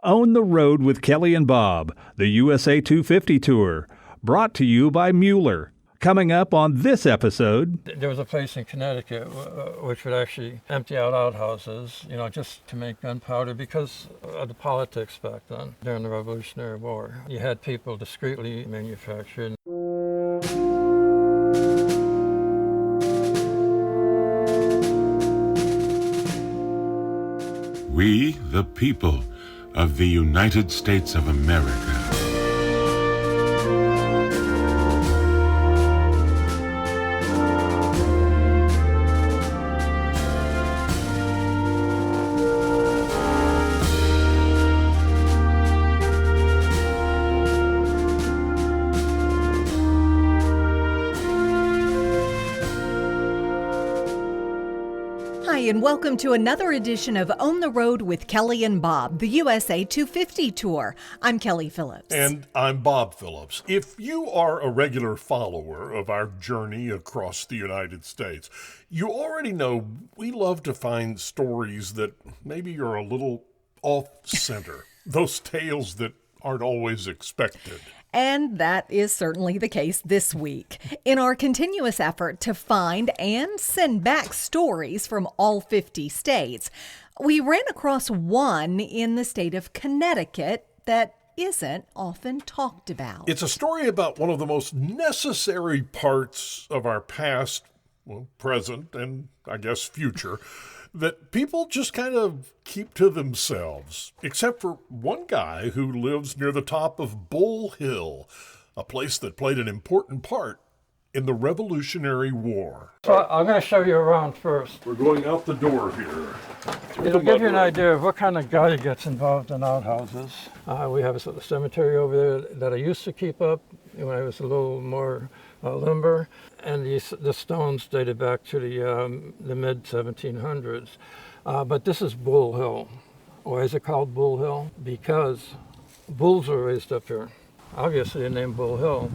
Own the Road with Kelly and Bob, the USA 250 Tour, brought to you by Mueller. Coming up on this episode... There was a place in Connecticut which would actually empty out outhouses, just to make gunpowder because of the politics back then during the Revolutionary War. You had people discreetly manufactured. We, the people of the United States of America. And welcome to another edition of On the Road with Kelly and Bob, the USA 250 Tour. I'm Kelly Phillips. And I'm Bob Phillips. If you are a regular follower of our journey across the United States, you already know we love to find stories that maybe are a little off-center. Those tales that aren't always expected. And that is certainly the case this week. In our continuous effort to find and send back stories from all 50 states, we ran across one in the state of Connecticut that isn't often talked about. It's a story about one of the most necessary parts of our past, present, and I guess future, that people just kind of keep to themselves, except for one guy who lives near the top of Bull Hill, a place that played an important part in the Revolutionary War. So I'm going to show you around first. We're going out the door here. It'll give you an idea of what kind of guy gets involved in outhouses. We have a cemetery over there that I used to keep up when I was a little more limber, and the stones dated back to the mid-1700s. But this is Bull Hill. Why is it called Bull Hill? Because bulls were raised up here. Obviously, the name Bull Hill.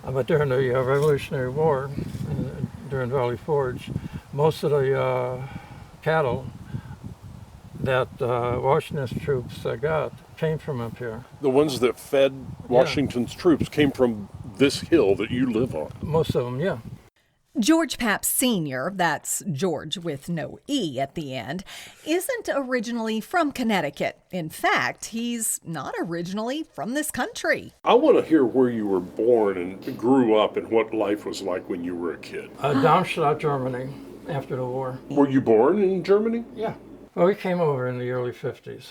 But during the Revolutionary War, during Valley Forge, most of the cattle that Washington's troops got came from up here. The ones that fed Washington's troops came from this hill that you live on. Most of them, yeah. George Papp Sr., that's George with no E at the end, isn't originally from Connecticut. In fact, he's not originally from this country. I want to hear where you were born and grew up and what life was like when you were a kid. Darmstadt, Germany, after the war. Were you born in Germany? Yeah. Well, we came over in the early 50s.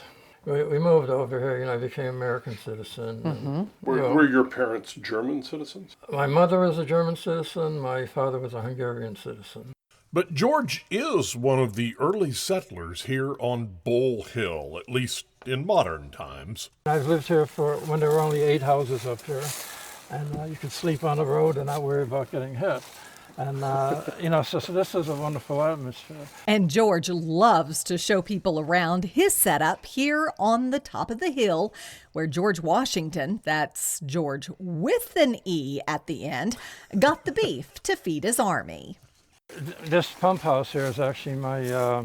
We moved over here, I became an American citizen. Mm-hmm. Were your parents German citizens? My mother was a German citizen. My father was a Hungarian citizen. But George is one of the early settlers here on Bull Hill, at least in modern times. I've lived here when there were only 8 houses up here, and you could sleep on the road and not worry about getting hit. And, so this is a wonderful atmosphere. And George loves to show people around his setup here on the top of the hill where George Washington, that's George with an E at the end, got the beef to feed his army. This pump house here is actually my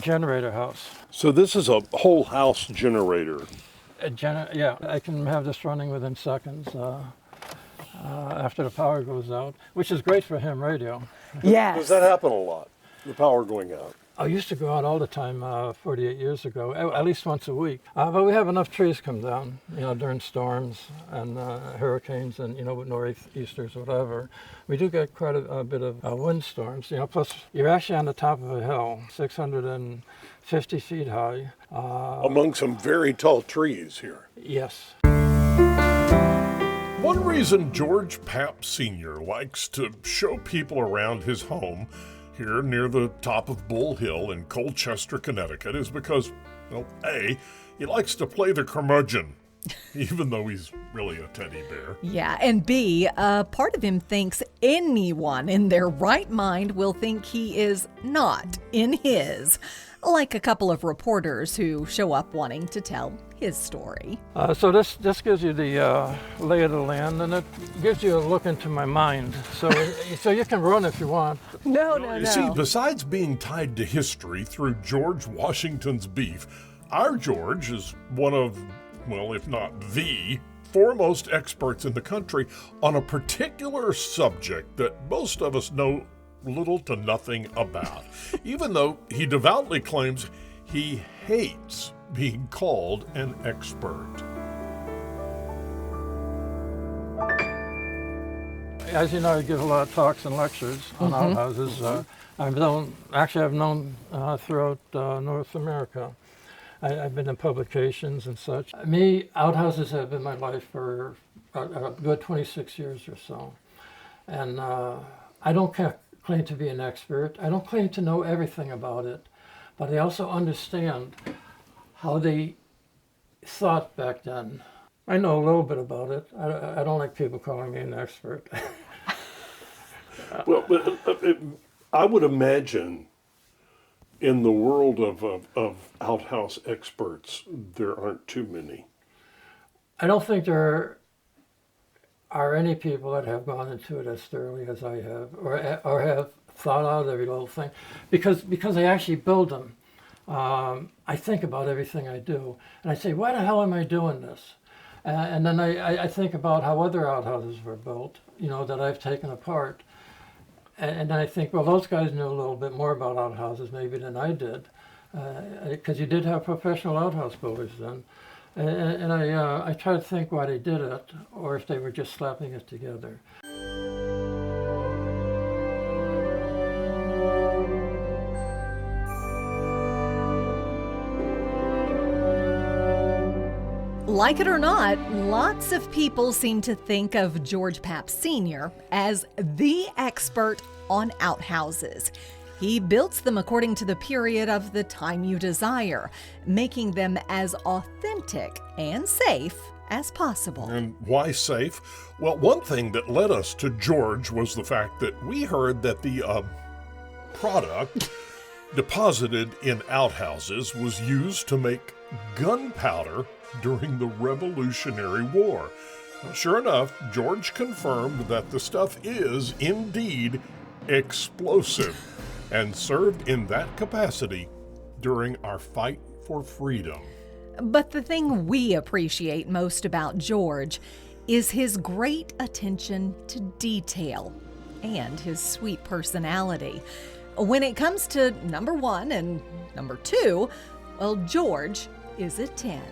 generator house. So this is a whole house generator. Yeah, I can have this running within seconds. After the power goes out, which is great for ham radio. Yes. Does that happen a lot, the power going out? I used to go out all the time 48 years ago, at least once a week. But we have enough trees come down, during storms and hurricanes and, with nor'easters, whatever. We do get quite a bit of windstorms, plus you're actually on the top of a hill, 650 feet high. Among some very tall trees here. Yes. One reason George Papp Sr. likes to show people around his home here near the top of Bull Hill in Colchester, Connecticut, is because, A, he likes to play the curmudgeon, even though he's really a teddy bear. Yeah, and B, part of him thinks anyone in their right mind will think he is not in his. Like a couple of reporters who show up wanting to tell his story. So this gives you the lay of the land, and it gives you a look into my mind. So you can run if you want. No. You see, besides being tied to history through George Washington's beef, our George is one of, well, if not the foremost experts in the country on a particular subject that most of us know little to nothing about, even though he devoutly claims he hates being called an expert. As you know, I give a lot of talks and lectures on outhouses. I've known throughout North America. I've been in publications and such. Me, outhouses have been my life for a good 26 years or so. And I don't claim to be an expert. I don't claim to know everything about it, but I also understand how they thought back then. I know a little bit about it. I don't like people calling me an expert. Well, but I would imagine in the world of outhouse experts, there aren't too many. I don't think there are any people that have gone into it as thoroughly as I have, or have thought out every little thing, because I actually build them. I think about everything I do, and I say, why the hell am I doing this? And then I think about how other outhouses were built, that I've taken apart. And then I think, well, those guys knew a little bit more about outhouses maybe than I did, because you did have professional outhouse builders then. And I try to think why they did it, or if they were just slapping it together. Like it or not, lots of people seem to think of George Papp Sr. as the expert on outhouses. He builds them according to the period of the time you desire, making them as authentic and safe as possible. And why safe? Well, one thing that led us to George was the fact that we heard that the product deposited in outhouses was used to make gunpowder during the Revolutionary War. Sure enough, George confirmed that the stuff is indeed explosive and served in that capacity during our fight for freedom. But the thing we appreciate most about George is his great attention to detail and his sweet personality. When it comes to number 1 and number 2, well, George is a 10.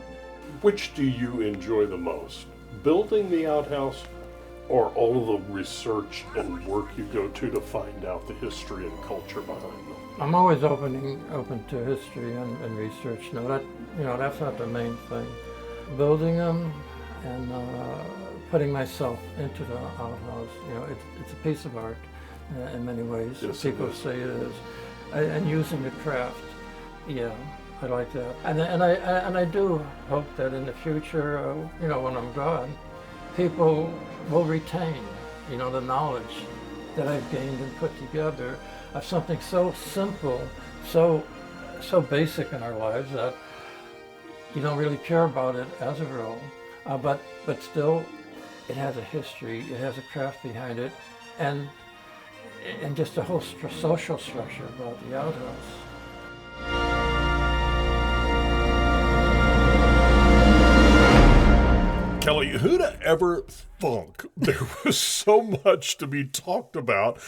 Which do you enjoy the most? Building the outhouse, or all of the research and work you go to find out the history and culture behind them? I'm always open to history and research. No, that's not the main thing. Building them and putting myself into the outhouse, it's a piece of art in many ways. Yes, people say it is, and using the craft. Yeah, I like that, and I do hope that in the future, when I'm gone, people will retain, the knowledge that I've gained and put together of something so simple, so basic in our lives that you don't really care about it as a rule, but still, it has a history, it has a craft behind it, and just a whole social structure about the outhouse. Kelly, who'd ever thunk there was so much to be talked about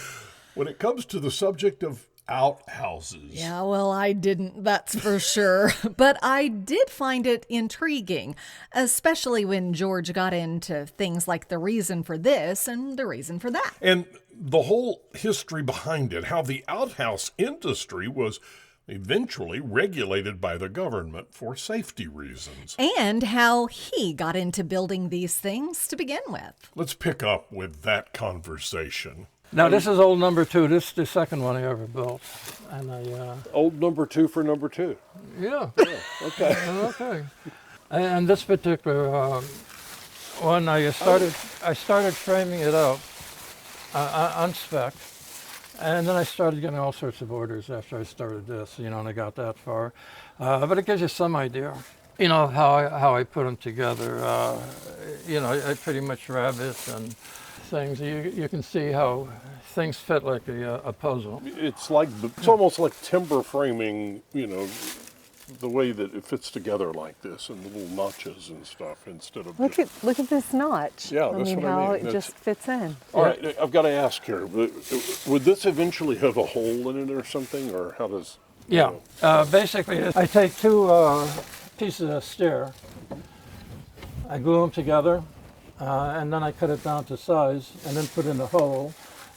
when it comes to the subject of outhouses? Yeah, well, I didn't, that's for sure. But I did find it intriguing, especially when George got into things like the reason for this and the reason for that. And the whole history behind it, how the outhouse industry was eventually regulated by the government for safety reasons. And how he got into building these things to begin with. Let's pick up with that conversation. Now, this is old number 2. This is the second one I ever built. And Old number 2 for number 2. Yeah. Okay. Okay. And this particular one, I started framing it out on spec. And then I started getting all sorts of orders after I started this, and I got that far. But it gives you some idea, of how I put them together. I pretty much rabbit and things. You can see how things fit like a puzzle. It's almost like timber framing, the way that it fits together like this, and the little notches and stuff instead of Look at this notch. Yeah, I that's mean what I how mean. it just fits in. All right, I've got to ask here, would this eventually have a hole in it or something, or how does? Yeah, basically I take two pieces of stair, I glue them together, and then I cut it down to size and then put in the hole,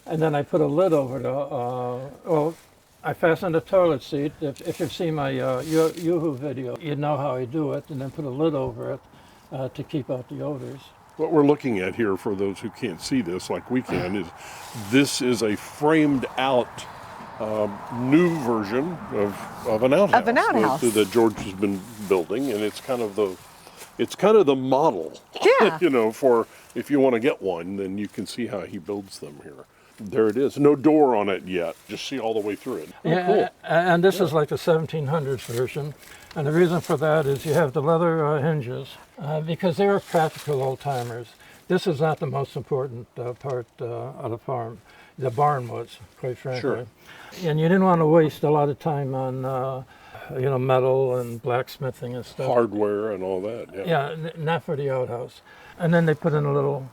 and then I put a lid over the, I fasten the toilet seat. If you've seen my Yoo-hoo video, you know how I do it, and then put a lid over it to keep out the odors. What we're looking at here, for those who can't see this like we can, is a framed out new version of an outhouse. Of an outhouse. That George has been building, and it's kind of the model. Yeah. You know, for if you want to get one, then you can see how he builds them here. There it is. No door on it yet. Just see all the way through it. Oh, Yeah, cool. and this is like the 1700s version. And the reason for that is you have the leather hinges because they were practical old timers. This is not the most important part of the farm. The barn was, quite frankly. Sure. And you didn't want to waste a lot of time on, metal and blacksmithing and stuff. Hardware and all that. Yeah. Yeah, not for the outhouse. And then they put in a little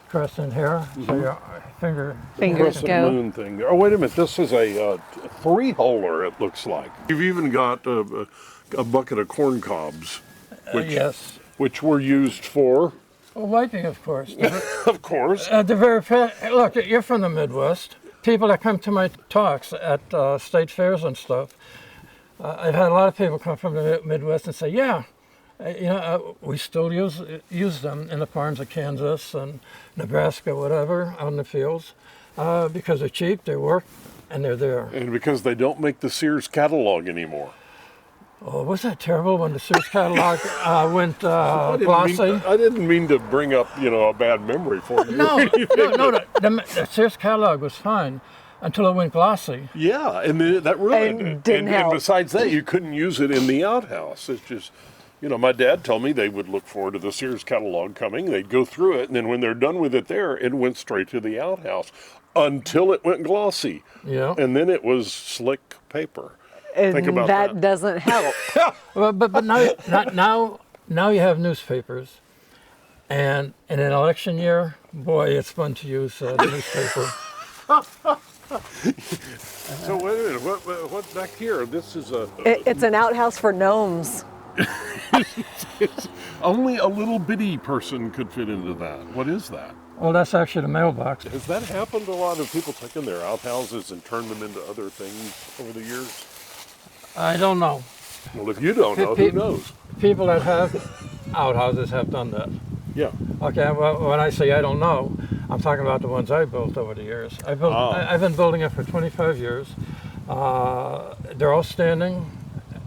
crescent here, so your Fingers Crescent go. moon thing. Oh, wait a minute. This is a three-holer, it looks like. You've even got a bucket of corn cobs, yes. which were used for, Well, wiping, of course. of course. Look, you're from the Midwest. People that come to my talks at state fairs and stuff, I've had a lot of people come from the Midwest and say, yeah, we still use them in the farms of Kansas and Nebraska, whatever, out in the fields, because they're cheap, they work, and they're there. And because they don't make the Sears catalog anymore. Oh, was that terrible when the Sears catalog went glossy? I didn't mean to bring up, a bad memory for you. No, the Sears catalog was fine until it went glossy. Yeah, and that ruined And it. didn't help. And besides that, you couldn't use it in the outhouse. It's just, my dad told me they would look forward to the Sears catalog coming. They'd go through it, and then when they're done with it there, it went straight to the outhouse until it went glossy. Yeah. And then it was slick paper. And Think about that doesn't help. Well, but now you have newspapers, and in an election year, boy, it's fun to use the newspaper. So wait a minute, what's back here? This is It's an outhouse for gnomes. only a little bitty person could fit into that. What is that? Well, that's actually the mailbox. Has that happened a lot? Have people taken their outhouses and turned them into other things over the years? I don't know. Well, if you don't know, who knows? People that have outhouses have done that. Yeah. Okay, well, when I say I don't know, I'm talking about the ones I built over the years. I've been building it for 25 years. They're all standing.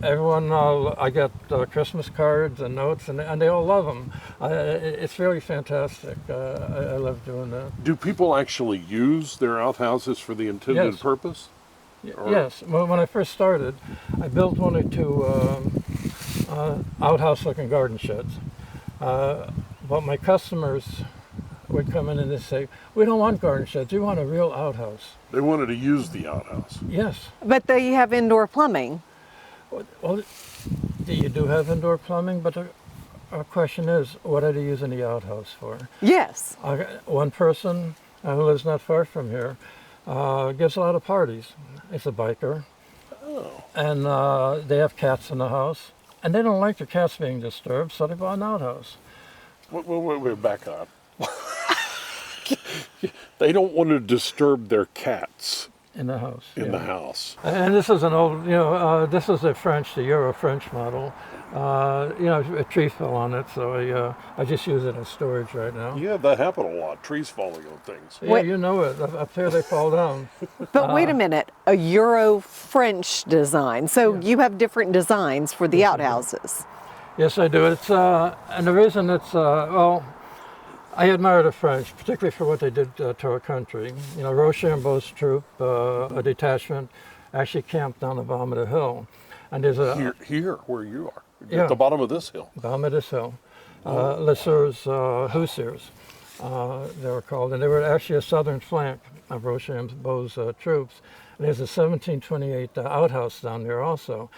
Everyone, I get Christmas cards and notes, and they all love them. It's really fantastic. I love doing that. Do people actually use their outhouses for the intended Yes. purpose? Yes, when I first started, I built one or two outhouse-looking garden sheds. But my customers would come in and they'd say, we don't want garden sheds, we want a real outhouse. They wanted to use the outhouse. Yes. But they have indoor plumbing. Well, you do have indoor plumbing, but our question is, what are they using the outhouse for? Yes. One person who lives not far from here gives a lot of parties. It's a biker. Oh. And they have cats in the house. And they don't like the cats being disturbed, so they bought an outhouse. Wait, back up. They don't want to disturb their cats In the house. in the house. And this is an old, this is the Euro French model. A tree fell on it, so I just use it as storage right now. Yeah, that happen a lot. Trees falling on things. Yeah, Wait. you know it. Up there they fall down. But wait a minute, a Euro French design. So you have different designs for the outhouses. Yes, I do. It's and the reason it's I admire the French, particularly for what they did to our country. Rochambeau's troop, a detachment, actually camped down the bottom of the hill, and there's a Here, where you are, Yeah. at the bottom of this hill. bottom of this hill. Lesur's Hussars, they were called, and they were actually a southern flank of Rochambeau's troops. And there's a 1728 outhouse down there also.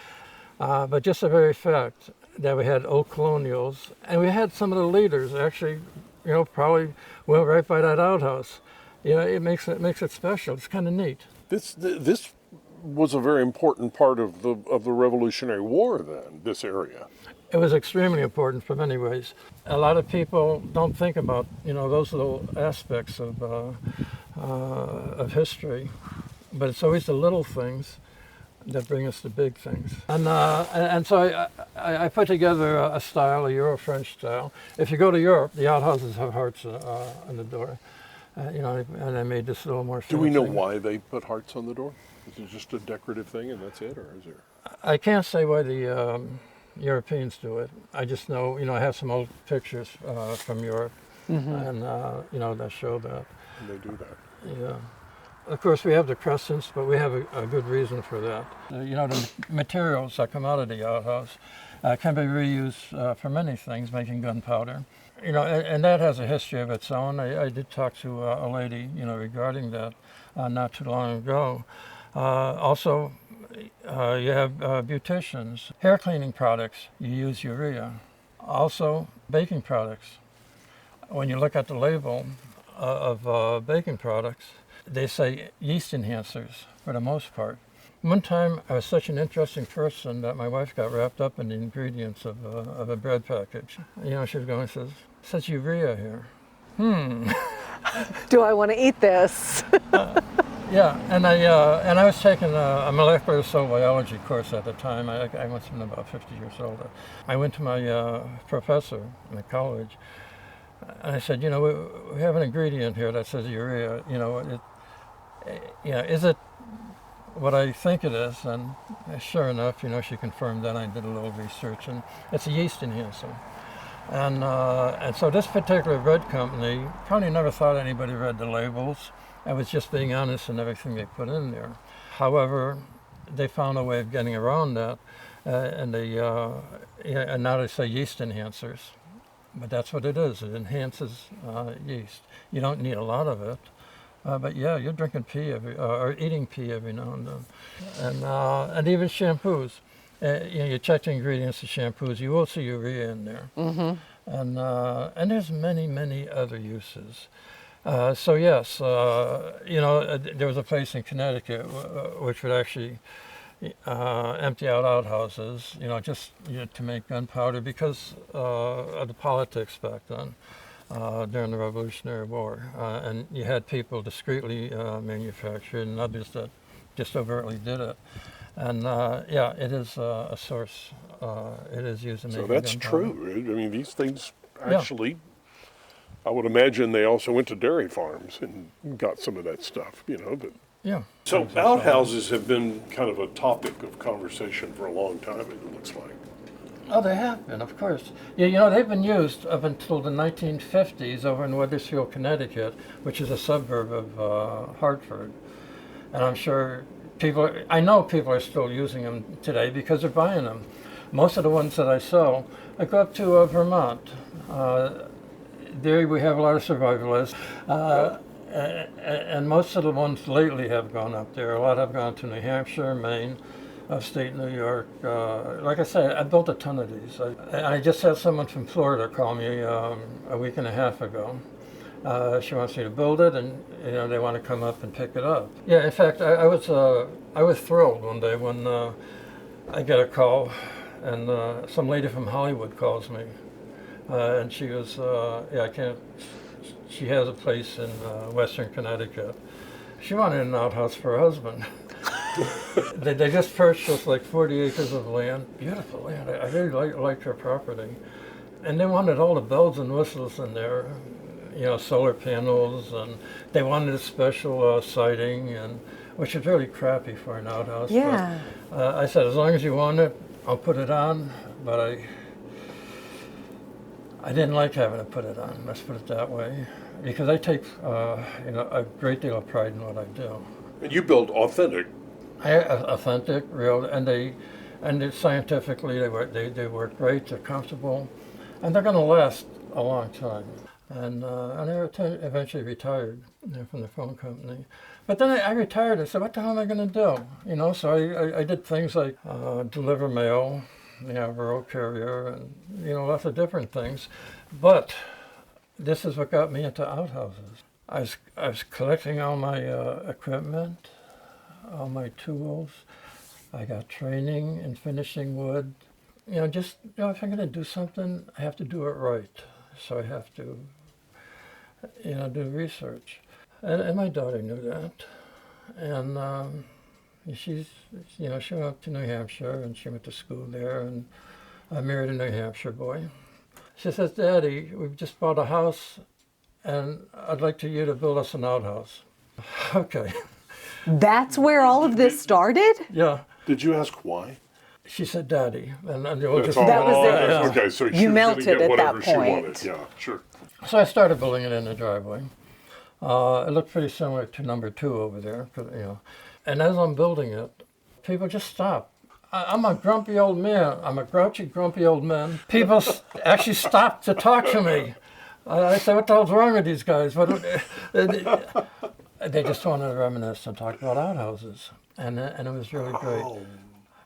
But just the very fact that we had old colonials, and we had some of the leaders actually, probably went right by that outhouse. It makes it special. It's kind of neat. This was a very important part of the Revolutionary War. Then this area. It was extremely important for many ways. A lot of people don't think about those little aspects of history, but it's always the little things that bring us to big things. And so I put together a style, a Euro-French style. If you go to Europe, the outhouses have hearts on the door. And I made this a little more fancy. Do we know why they put hearts on the door? Is it just a decorative thing and that's it, or is there? I can't say why the Europeans do it. I just know, I have some old pictures from Europe, and that show that. And they do that. Yeah. Of course, we have the crescents, but we have a good reason for that. The materials that come out of the outhouse can be reused for many things, making gunpowder. And that has a history of its own. I did talk to a lady, regarding that not too long ago. Also, you have beauticians. Hair cleaning products, you use urea. Also, baking products. When you look at the label of baking products, they say yeast enhancers for the most part. One time, I was such an interesting person that my wife got wrapped up in the ingredients of a bread package. She was going, says urea here. Do I want to eat this? Yeah, and I was taking a molecular cell biology course at the time. I must have been about 50 years old. I went to my professor in the college, and I said, we have an ingredient here that says urea. Is it what I think it is? And sure enough, she confirmed that. I did a little research, and it's a yeast enhancer. And so this particular bread company probably never thought anybody read the labels. I was just being honest in everything they put in there. However, they found a way of getting around that, and now they say yeast enhancers. But that's what it is. It enhances yeast. You don't need a lot of it. But yeah, you're drinking pee or eating pee every now and then. And even shampoos. You check the ingredients of shampoos, you will see urea in there. And there's many, many other uses. So yes, there was a place in Connecticut which would actually empty out outhouses, just to make gunpowder because of the politics back then. During the Revolutionary War, and you had people discreetly manufacture it and others that just overtly did it. And it is a source. It is used in making gunpowder. So that's true. I mean, these things actually, I would imagine they also went to dairy farms and got some of that stuff, But yeah. So outhouses have been kind of a topic of conversation for a long time, it looks like. Oh, they have been, of course. Yeah, they've been used up until the 1950s over in Wethersfield, Connecticut, which is a suburb of Hartford. And I'm sure I know people are still using them today because they're buying them. Most of the ones that I sell, I go up to Vermont. There we have a lot of survivalists. And most of the ones lately have gone up there. A lot have gone to New Hampshire, Maine, upstate New York. Like I said, I built a ton of these. I just had someone from Florida call me a week and a half ago. She wants me to build it, and they want to come up and pick it up. Yeah, in fact, I was thrilled one day when I get a call, and some lady from Hollywood calls me, and she was she has a place in Western Connecticut. She wanted an outhouse for her husband. They just purchased like 40 acres of land, beautiful land. I really liked her property. And they wanted all the bells and whistles in there, solar panels, and they wanted a special siding, and which is really crappy for an outhouse. Yeah. But, I said, as long as you want it, I'll put it on, but I didn't like having to put it on, let's put it that way, because I take a great deal of pride in what I do. And you build authentic. Authentic, real, and scientifically they work great. They're comfortable, and they're going to last a long time. And eventually retired from the phone company. But then I retired. I said, what the hell am I going to do? So I did things like deliver mail, rural carrier, and, lots of different things. But this is what got me into outhouses. I was collecting all my equipment, all my tools. I got training in finishing wood. If I'm going to do something, I have to do it right. So I have to, do research. And my daughter knew that. And she went up to New Hampshire, and she went to school there, and I married a New Hampshire boy. She says, Daddy, we've just bought a house, and I'd like you to build us an outhouse. Okay. That's where all of this started? Yeah. Did you ask why? She said, Daddy. And That was it. Yeah. Okay, so You she was melted gonna get at whatever that she point. wanted. Yeah, sure. So I started building it in the driveway. It looked pretty similar to number 2 over there, And as I'm building it, people just stop. I'm a grumpy old man. I'm a grouchy, grumpy old man. People actually stop to talk to me. I say, what the hell's wrong with these guys? They just wanted to reminisce and talk about outhouses. And it was really great.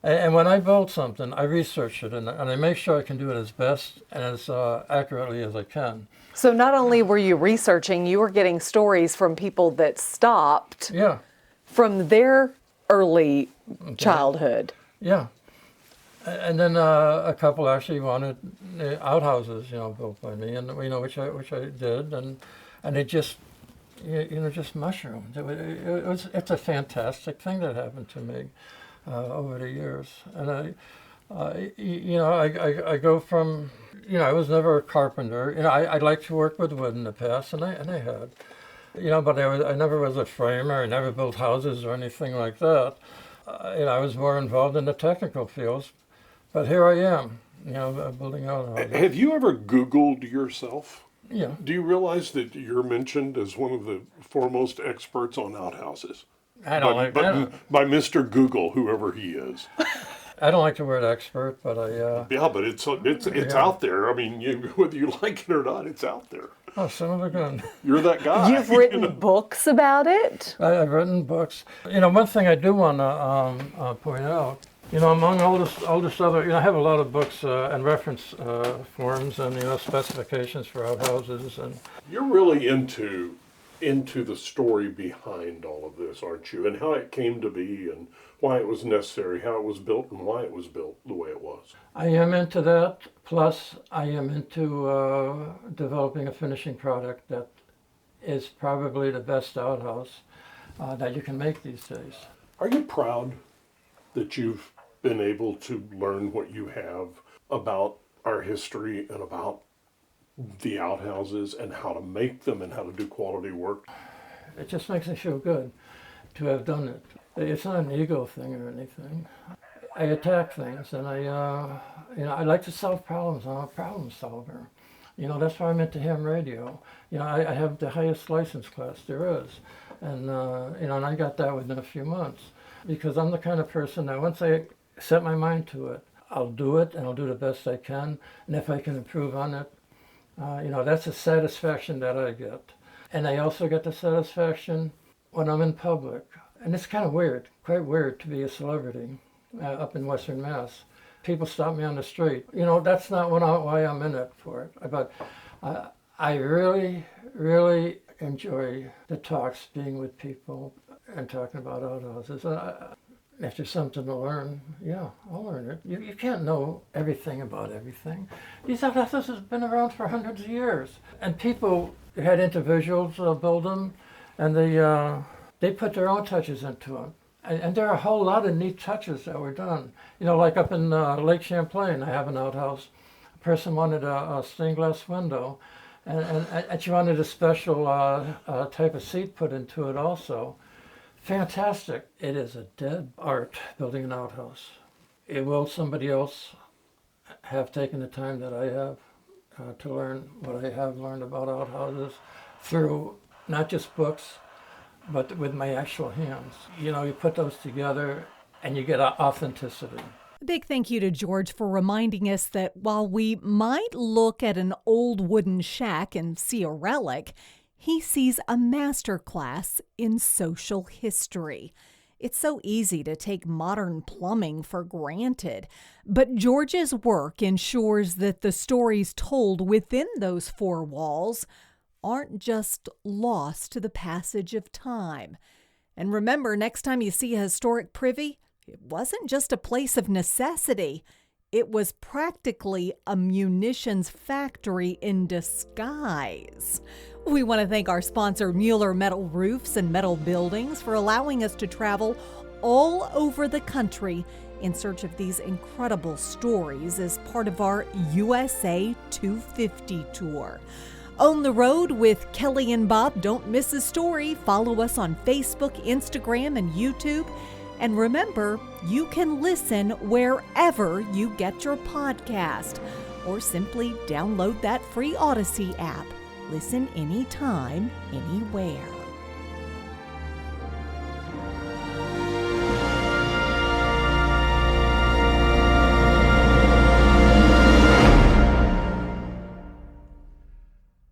And when I build something, I research it, and I make sure I can do it as best and as accurately as I can. So not only were you researching, you were getting stories from people that stopped Yeah, from their early childhood. yeah. And then a couple actually wanted outhouses, built by me, and which I did, and it just, just mushroomed. It's a fantastic thing that happened to me over the years, and I go from, I was never a carpenter. I liked to work with wood in the past, and I had, but I never was a framer. I never built houses or anything like that. I was more involved in the technical fields. But here I am, building outhouses. Have you ever Googled yourself? Yeah. Do you realize that you're mentioned as one of the foremost experts on outhouses? I don't By Mr. Google, whoever he is. I don't like the word expert, but Yeah, but it's out there. I mean, whether you like it or not, it's out there. Oh, son of a gun. You're that guy. You've written books about it? I've written books. One thing I do want to point out, among all this other, I have a lot of books and reference forms and, specifications for outhouses. And You're really into the story behind all of this, aren't you? And how it came to be and why it was necessary, how it was built, and why it was built the way it was. I am into that. Plus, I am into developing a finishing product that is probably the best outhouse that you can make these days. Are you proud that you've been able to learn what you have about our history and about the outhouses and how to make them and how to do quality work? It just makes me feel good to have done it. It's not an ego thing or anything. I attack things, and I like to solve problems. I'm a problem solver. That's why I'm into ham radio. I have the highest license class there is, and and I got that within a few months, because I'm the kind of person that once I set my mind to it, I'll do it, and I'll do the best I can, and if I can improve on it, that's a satisfaction that I get. And I also get the satisfaction when I'm in public. And it's kind of weird, quite weird to be a celebrity up in Western Mass. People stop me on the street. That's not why I'm in it for it. But I really, really enjoy the talks, being with people and talking about outhouses. If there's something to learn, yeah, I'll learn it. You can't know everything about everything. These outhouses have been around for hundreds of years. And people had individuals build them, and they put their own touches into them. And there are a whole lot of neat touches that were done. Like up in Lake Champlain, I have an outhouse. A person wanted a stained glass window, and she wanted a special type of seat put into it also. Fantastic. It is a dead art, building an outhouse. Will somebody else have taken the time that I have to learn what I have learned about outhouses through not just books, but with my actual hands? You put those together and you get authenticity. Big thank you to George for reminding us that while we might look at an old wooden shack and see a relic, he sees a masterclass in social history. It's so easy to take modern plumbing for granted, but George's work ensures that the stories told within those four walls aren't just lost to the passage of time. And remember, next time you see a historic privy, it wasn't just a place of necessity. It was practically a munitions factory in disguise. We want to thank our sponsor, Mueller Metal Roofs and Metal Buildings, for allowing us to travel all over the country in search of these incredible stories as part of our USA 250 tour. On the road with Kelly and Bob. Don't miss a story. Follow us on Facebook, Instagram, and YouTube. And remember, you can listen wherever you get your podcast, or simply download that free Odyssey app. Listen anytime, anywhere.